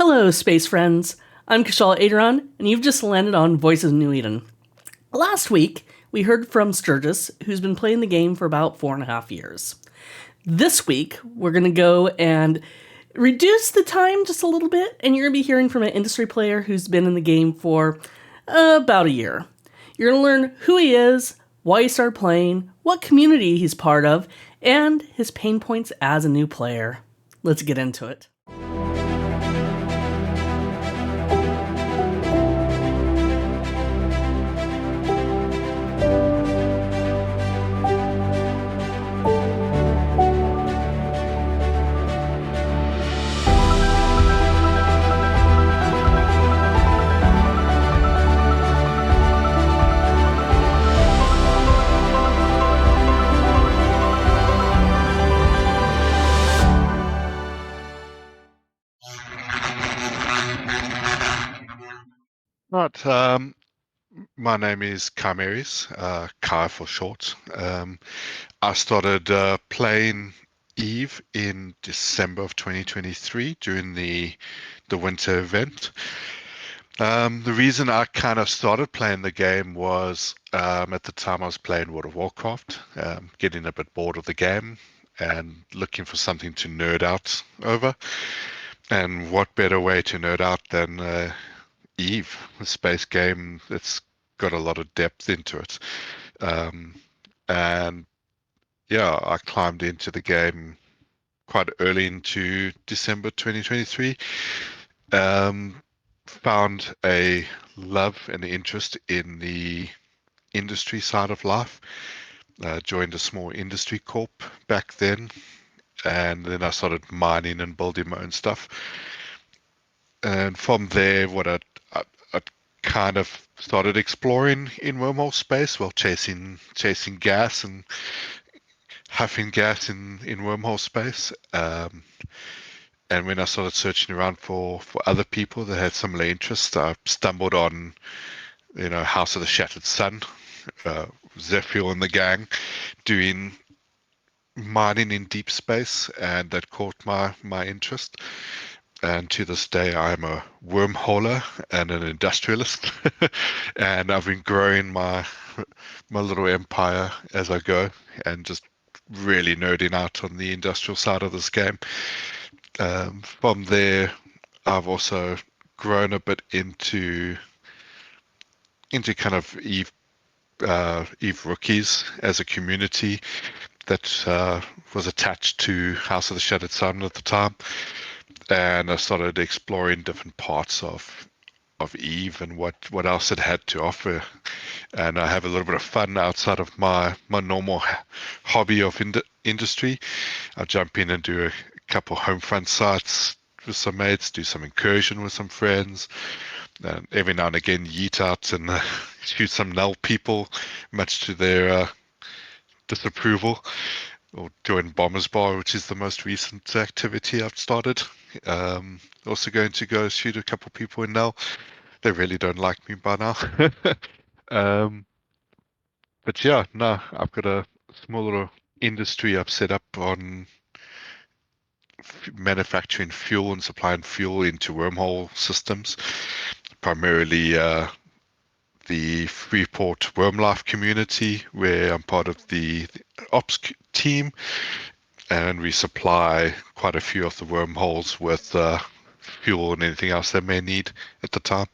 Hello, space friends. I'm Kshal Aideron, and you've just landed on Voices of New Eden. Last week, we heard from Sturgis, who's been playing the game for about 4.5 years. This week, we're going to go and reduce the time just a little bit, and you're going to be hearing from an industry player who's been in the game for about a year. You're going to learn who he is, why he started playing, what community he's part of, and his pain points as a new player. Let's get into it. Right. My name is Chimeries, Kai for short. I started playing Eve in December of 2023 during the winter event. The reason I kind of started playing the game was at the time I was playing World of Warcraft, getting a bit bored of the game and looking for something to nerd out over. And what better way to nerd out than Eve, a space game that's got a lot of depth into it. Um, and yeah, I climbed into the game quite early into December 2023. Um, Found a love and interest in the industry side of life. Joined a small industry corp back then, and then I started mining and building my own stuff. And from there, I kind of started exploring in wormhole space while chasing gas and huffing gas in wormhole space. And when I started searching around for other people that had similar interests, I stumbled on House of the Shattered Sun, Zephyr and the gang doing mining in deep space, and that caught my interest. And to this day, I'm a wormholer and an industrialist, and I've been growing my little empire as I go, and just really nerding out on the industrial side of this game. From there, I've also grown a bit into kind of Eve rookies as a community that was attached to House of the Shattered Sun at the time, and I started exploring different parts of Eve and what else it had to offer. And I have a little bit of fun outside of my normal hobby of industry. I jump in and do a couple home front sites with some mates, do some incursion with some friends, and every now and again yeet out and shoot some null people, much to their disapproval, or join Bombers Bar, which is the most recent activity I've started. Also going to go shoot a couple people in null. They really don't like me by now. um, but yeah, no, I've got a small little industry I've set up on manufacturing fuel and supplying fuel into wormhole systems, primarily the Freeport Worm Life community, where I'm part of the ops team, and we supply quite a few of the wormholes with fuel and anything else they may need at the time.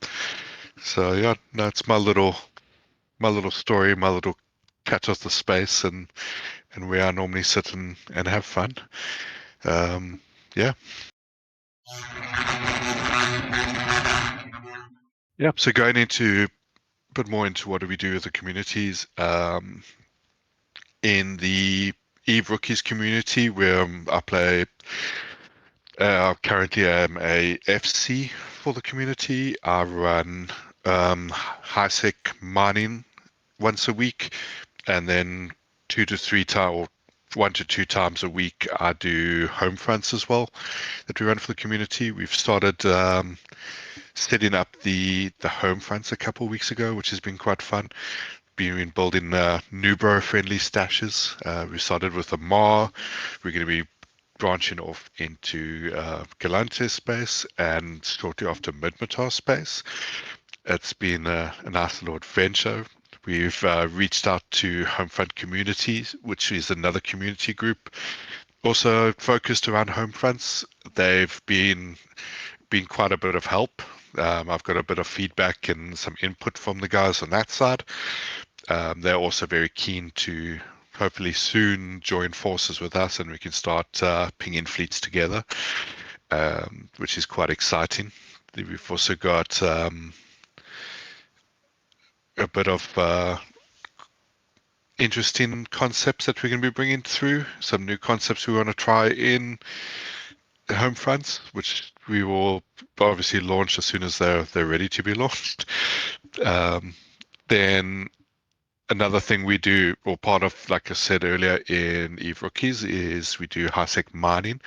So yeah, that's my little story, my little catch off the space, and where I normally sit and have fun. Yeah. Yeah. So going into a bit more into what do we do with the communities, in the Eve Rookies community, where I play. Currently, I'm a FC for the community. I run high-sec mining once a week, and then 2 to 3 times, or 1 to 2 times a week, I do home fronts as well that we run for the community. We've started setting up the home fronts a couple of weeks ago, which has been quite fun. Been building Nubro friendly stashes. We started with a Mar. We're going to be branching off into Galantis space and shortly after Midmatar space. It's been a nice little adventure. We've reached out to Homefront Communities, which is another community group, also focused around Homefronts. They've been quite a bit of help. I've got a bit of feedback and some input from the guys on that side. They're also very keen to hopefully soon join forces with us and we can start pinging fleets together, which is quite exciting. We've also got a bit of interesting concepts that we're going to be bringing through. Some new concepts we want to try in home fronts, which we will obviously launch as soon as they're ready to be launched. Then another thing we do, or part of, like I said earlier in Eve Rookies, is we do high-sec mining.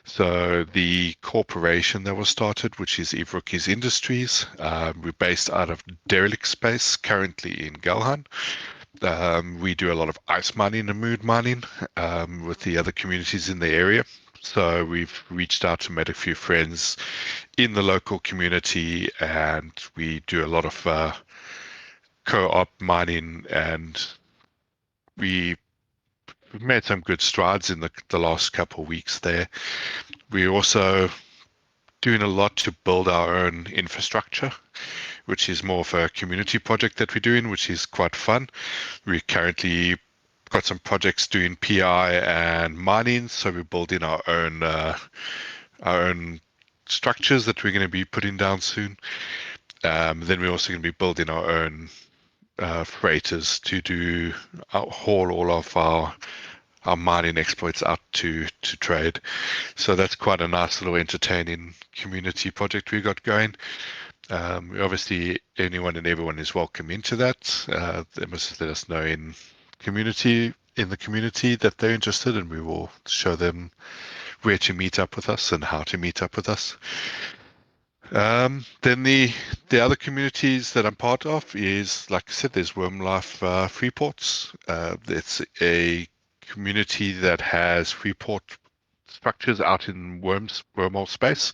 So the corporation that was started, which is Eve Rookies Industries, we're based out of Derelict Space, currently in Galhan. We do a lot of ice mining and mood mining with the other communities in the area. So we've reached out and met a few friends in the local community, and we do a lot of co-op mining, and we've made some good strides in the last couple of weeks there. We're also doing a lot to build our own infrastructure, which is more of a community project that we're doing, which is quite fun. We currently got some projects doing PI and mining, so we're building our own structures that we're going to be putting down soon. Then we're also going to be building our own freighters to haul all of our mining exploits out to trade. So that's quite a nice little entertaining community project we got going. Obviously, anyone and everyone is welcome into that. They must let us know in the community that they're interested, and we will show them where to meet up with us and how to meet up with us. Then the other communities that I'm part of is, like I said, there's Worm Life Freeports. It's a community that has Freeport structures out in wormhole space.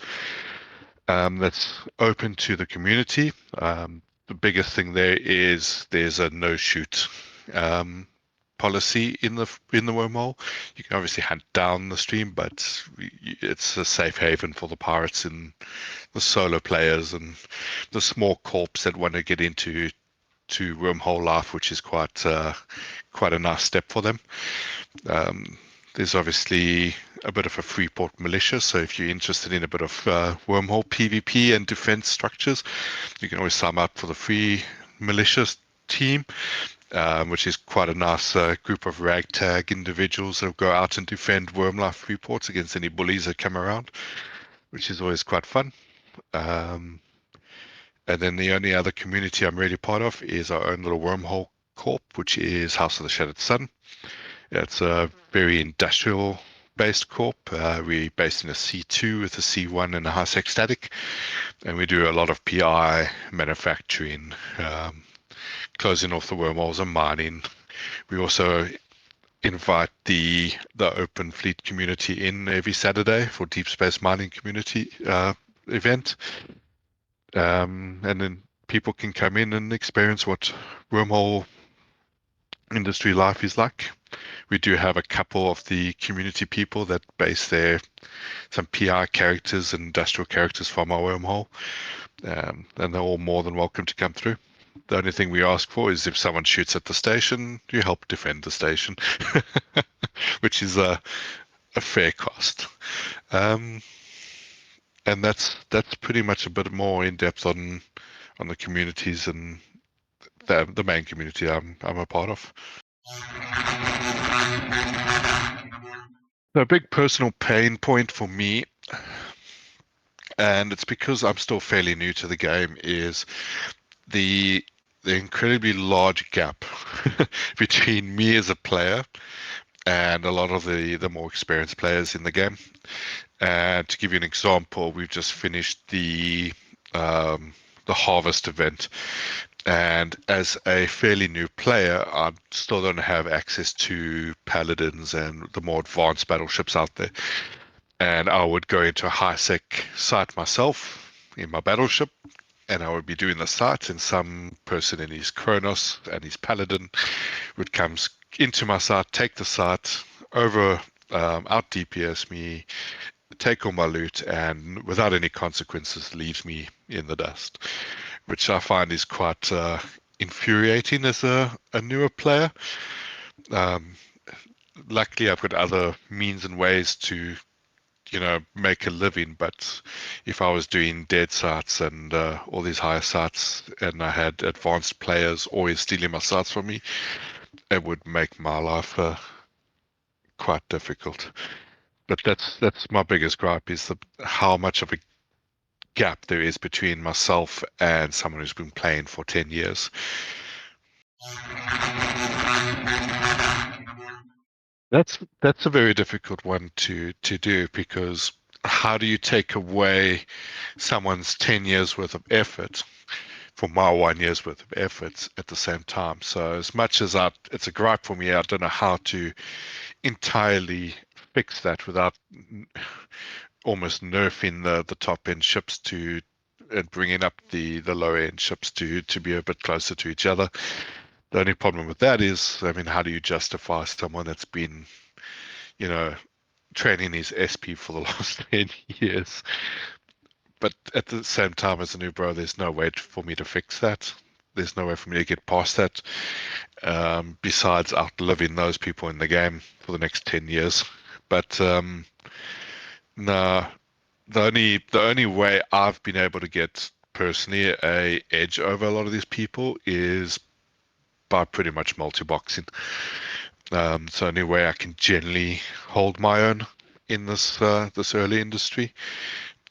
That's open to the community. The biggest thing there is there's a no shoot policy in the wormhole. You can obviously hunt down the stream, but it's a safe haven for the pirates and the solo players and the small corps that want to get into wormhole life, which is quite a nice step for them. There's obviously a bit of a Freeport militia, so if you're interested in a bit of wormhole PvP and defense structures, you can always sign up for the free militia team, which is quite a nice group of ragtag individuals that go out and defend Wormlife Freeports against any bullies that come around, which is always quite fun. And then the only other community I'm really part of is our own little wormhole corp, which is House of the Shattered Sun. It's a very industrial based corp. We're based in a C2 with a C1 and a high-sec static, and we do a lot of PI manufacturing, closing off the wormholes and mining. We also invite the open fleet community in every Saturday for deep space mining community event, and then people can come in and experience what wormhole industry life is like. We do have a couple of the community people that base some PI characters and industrial characters from our wormhole, and they're all more than welcome to come through. The only thing we ask for is if someone shoots at the station, you help defend the station, which is a fair cost. And that's pretty much a bit more in depth on the communities and the main community I'm a part of. A big personal pain point for me, and it's because I'm still fairly new to the game, is the incredibly large gap between me as a player and a lot of the more experienced players in the game. And to give you an example, we've just finished the harvest event, and as a fairly new player, I still don't have access to paladins and the more advanced battleships out there. and I would go into a high-sec site myself in my battleship, and I would be doing the sites, and some person in his Kronos and his Paladin would come into my site, take the site, over out DPS me, take all my loot, and without any consequences leave me in the dust, which I find is quite infuriating as a newer player. Um, Luckily, I've got other means and ways to make a living, but if I was doing dead sites and all these higher sites, and I had advanced players always stealing my sites from me, it would make my life quite difficult. But that's my biggest gripe, is how much of a gap there is between myself and someone who's been playing for 10 years. That's a very difficult one to do, because how do you take away someone's 10 years worth of effort for my 1 year's worth of efforts at the same time? So as much as it's a gripe for me, I don't know how to entirely fix that without almost nerfing the top end ships to and bringing up the lower end ships to be a bit closer to each other. The only problem with that is, I mean, how do you justify someone that's been, you know, training his SP for the last 10 years? But at the same time, as a new bro, there's no way for me to fix that. There's no way for me to get past that, besides outliving those people in the game for the next 10 years. But no, the only way I've been able to get personally a edge over a lot of these people is by pretty much multi-boxing. So any way I can generally hold my own in this early industry.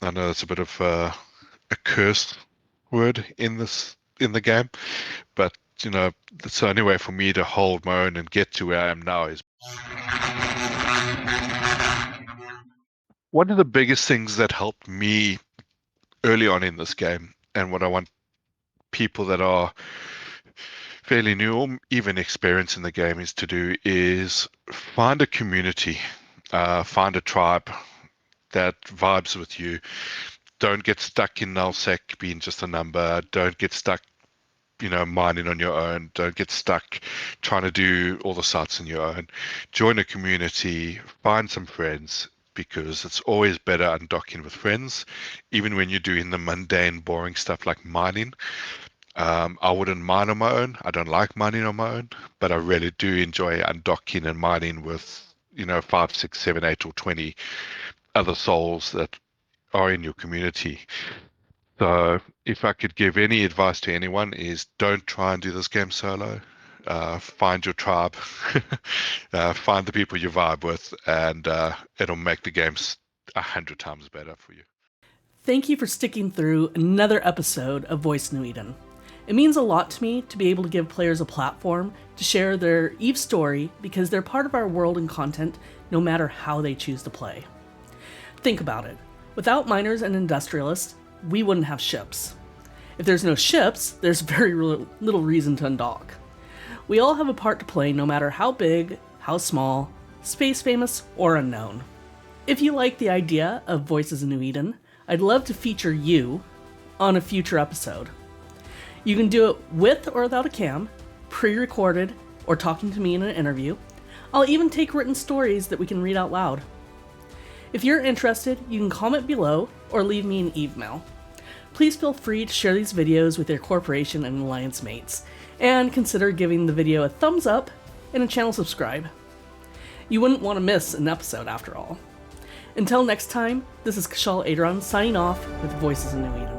I know it's a bit of a curse word in the game, but that's the only way for me to hold my own and get to where I am now. Is one of the biggest things that helped me early on in this game, and what I want people that are fairly new or even experienced in the game is to do, is find a community, find a tribe that vibes with you. Don't get stuck in nullsec being just a number. Don't get stuck, mining on your own. Don't get stuck trying to do all the sites on your own. Join a community, find some friends, because it's always better undocking with friends, even when you're doing the mundane, boring stuff like mining. I wouldn't mine on my own. I don't like mining on my own, but I really do enjoy undocking and mining with, 5, 6, 7, 8, or 20 other souls that are in your community. So if I could give any advice to anyone, is don't try and do this game solo. Find your tribe, find the people you vibe with, and it'll make the games 100 times better for you. Thank you for sticking through another episode of Voice New Eden. It means a lot to me to be able to give players a platform to share their EVE story, because they're part of our world and content no matter how they choose to play. Think about it. Without miners and industrialists, we wouldn't have ships. If there's no ships, there's very little reason to undock. We all have a part to play, no matter how big, how small, space famous, or unknown. If you like the idea of Voices in New Eden, I'd love to feature you on a future episode. You can do it with or without a cam, pre-recorded, or talking to me in an interview. I'll even take written stories that we can read out loud. If you're interested, you can comment below or leave me an email. Please feel free to share these videos with your corporation and alliance mates, and consider giving the video a thumbs up and a channel subscribe. You wouldn't want to miss an episode after all. Until next time, this is Kshal Aideron signing off with Voices in New Eden.